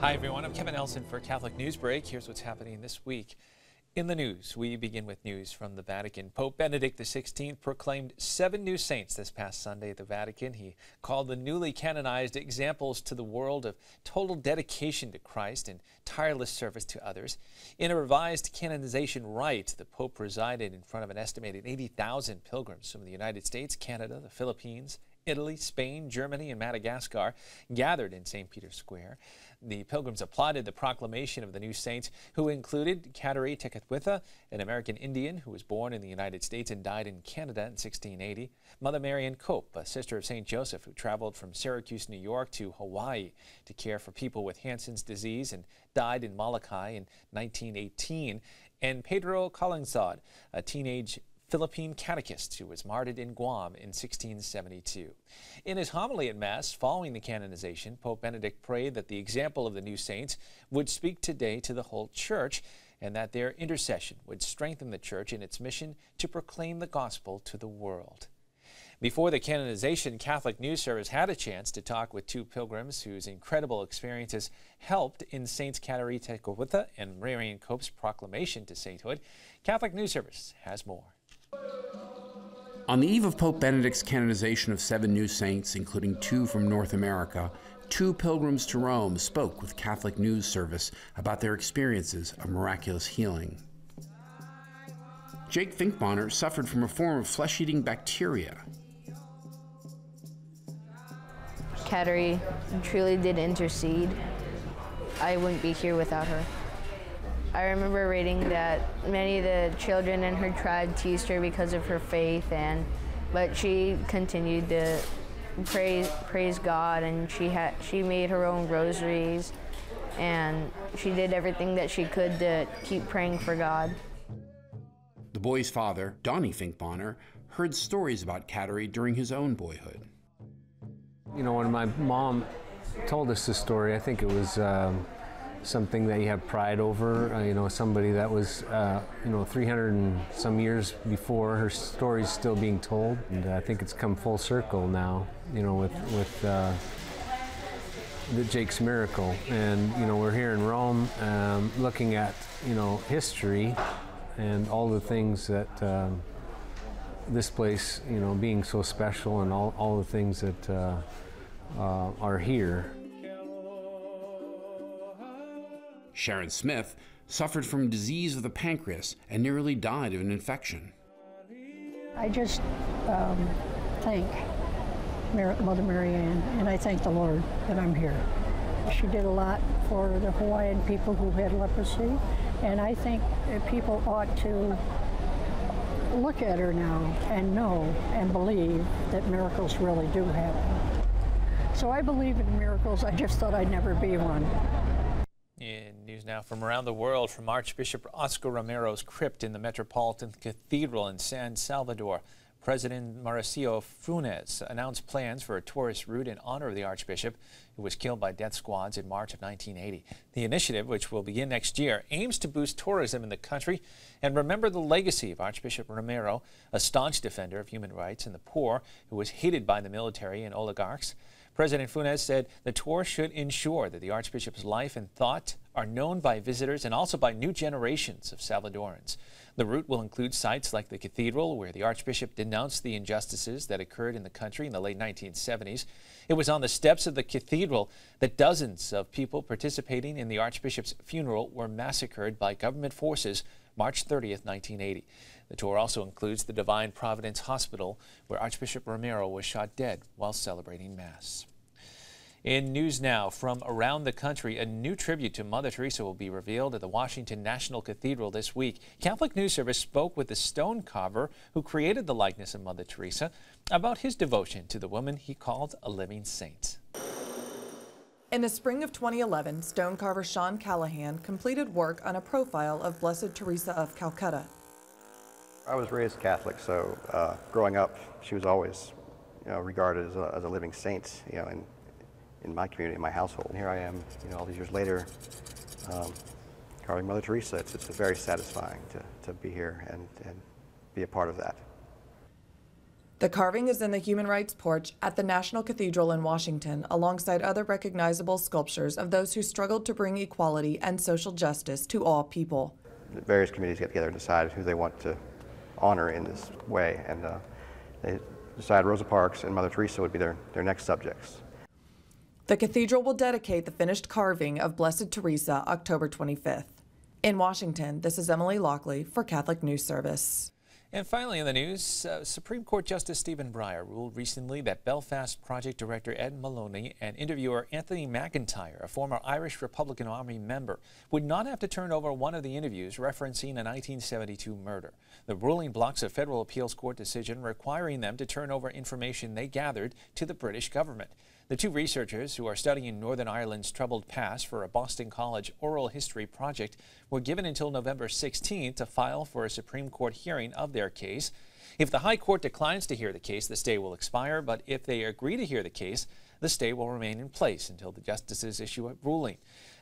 Hi everyone, I'm Kevin Nelson for Catholic Newsbreak. Here's what's happening this week. In the news, we begin with news from the Vatican. Pope Benedict XVI proclaimed 7 new saints this past Sunday at the Vatican. He called the newly canonized examples to the world of total dedication to Christ and tireless service to others. In a revised canonization rite, the Pope presided in front of an estimated 80,000 pilgrims from the United States, Canada, the Philippines, Italy, Spain, Germany, and Madagascar gathered in St. Peter's Square. The pilgrims applauded the proclamation of the new saints, who included Kateri Tekakwitha, an American Indian who was born in the United States and died in Canada in 1680, Mother Marian Cope, a sister of St. Joseph who traveled from Syracuse, New York to Hawaii to care for people with Hansen's disease and died in Molokai in 1918, and Pedro Calungsod, a teenage Philippine catechist who was martyred in Guam in 1672. In his homily at Mass following the canonization, Pope Benedict prayed that the example of the new saints would speak today to the whole Church and that their intercession would strengthen the Church in its mission to proclaim the gospel to the world. Before the canonization, Catholic News Service had a chance to talk with 2 pilgrims whose incredible experiences helped in Saints Kateri Tekakwitha and Marian Cope's proclamation to sainthood. Catholic News Service has more. On the eve of Pope Benedict's canonization of 7 new saints, including 2 from North America, 2 pilgrims to Rome spoke with Catholic News Service about their experiences of miraculous healing. Jake Finkbonner suffered from a form of flesh-eating bacteria. Kateri truly did intercede. I wouldn't be here without her. I remember reading that many of the children in her tribe teased her because of her faith, but she continued to praise God, and she made her own rosaries, and she did everything that she could to keep praying for God. The boy's father, Donnie Finkbonner, heard stories about Kateri during his own boyhood. You know, when my mom told us this story, I think it was something that you have pride over, you know, somebody that was, 300 and some years before, her story's still being told. And I think it's come full circle now, you know, with the Jake's miracle. And, you know, we're here in Rome looking at, you know, history and all the things that this place, you know, being so special, and all the things that are here. Sharon Smith suffered from disease of the pancreas and nearly died of an infection. I just thank Mother Marianne, and I thank the Lord that I'm here. She did a lot for the Hawaiian people who had leprosy, and I think that people ought to look at her now and know and believe that miracles really do happen. So I believe in miracles. I just thought I'd never be one. In news now from around the world, from Archbishop Oscar Romero's crypt in the Metropolitan Cathedral in San Salvador, President Mauricio Funes announced plans for a tourist route in honor of the Archbishop, who was killed by death squads in March of 1980. The initiative, which will begin next year, aims to boost tourism in the country and remember the legacy of Archbishop Romero, a staunch defender of human rights and the poor, who was hated by the military and oligarchs. President Funes said the tour should ensure that the Archbishop's life and thought are known by visitors and also by new generations of Salvadorans. The route will include sites like the cathedral, where the Archbishop denounced the injustices that occurred in the country in the late 1970s. It was on the steps of the cathedral that dozens of people participating in the Archbishop's funeral were massacred by government forces March 30th, 1980. The tour also includes the Divine Providence Hospital, where Archbishop Romero was shot dead while celebrating Mass. In news now from around the country, a new tribute to Mother Teresa will be revealed at the Washington National Cathedral this week. Catholic News Service spoke with the stone carver who created the likeness of Mother Teresa about his devotion to the woman he called a living saint. In the spring of 2011, stone carver Sean Callahan completed work on a profile of Blessed Teresa of Calcutta. I was raised Catholic, so growing up, she was always, regarded as a living saint, in my community, in my household. And here I am, all these years later, carving Mother Teresa. It's very satisfying to be here and be a part of that. The carving is in the Human Rights Porch at the National Cathedral in Washington, alongside other recognizable sculptures of those who struggled to bring equality and social justice to all people. Various communities get together and decide who they want to honor in this way, and they decided Rosa Parks and Mother Teresa would be their next subjects. The cathedral will dedicate the finished carving of Blessed Teresa October 25th. In Washington, this is Emily Lockley for Catholic News Service. And finally in the news, Supreme Court Justice Stephen Breyer ruled recently that Belfast Project Director Ed Maloney and interviewer Anthony McIntyre, a former Irish Republican Army member, would not have to turn over one of the interviews referencing a 1972 murder. The ruling blocks a federal appeals court decision requiring them to turn over information they gathered to the British government. The two researchers, who are studying Northern Ireland's troubled past for a Boston College oral history project, were given until November 16th to file for a Supreme Court hearing of their case. If the High Court declines to hear the case, the stay will expire, but if they agree to hear the case, the stay will remain in place until the justices issue a ruling.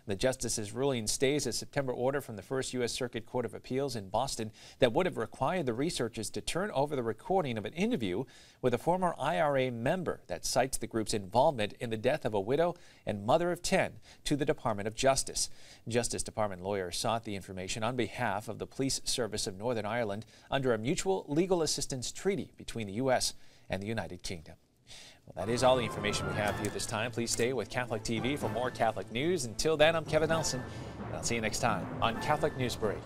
The justice's ruling stays a September order from the First U.S. Circuit Court of Appeals in Boston that would have required the researchers to turn over the recording of an interview with a former IRA member that cites the group's involvement in the death of a widow and mother of 10 to the Department of Justice. Justice Department lawyers sought the information on behalf of the Police Service of Northern Ireland under a mutual legal assistance treaty between the U.S. and the United Kingdom. Well, that is all the information we have for you this time. Please stay with Catholic TV for more Catholic news. Until then, I'm Kevin Nelson, and I'll see you next time on Catholic Newsbreak.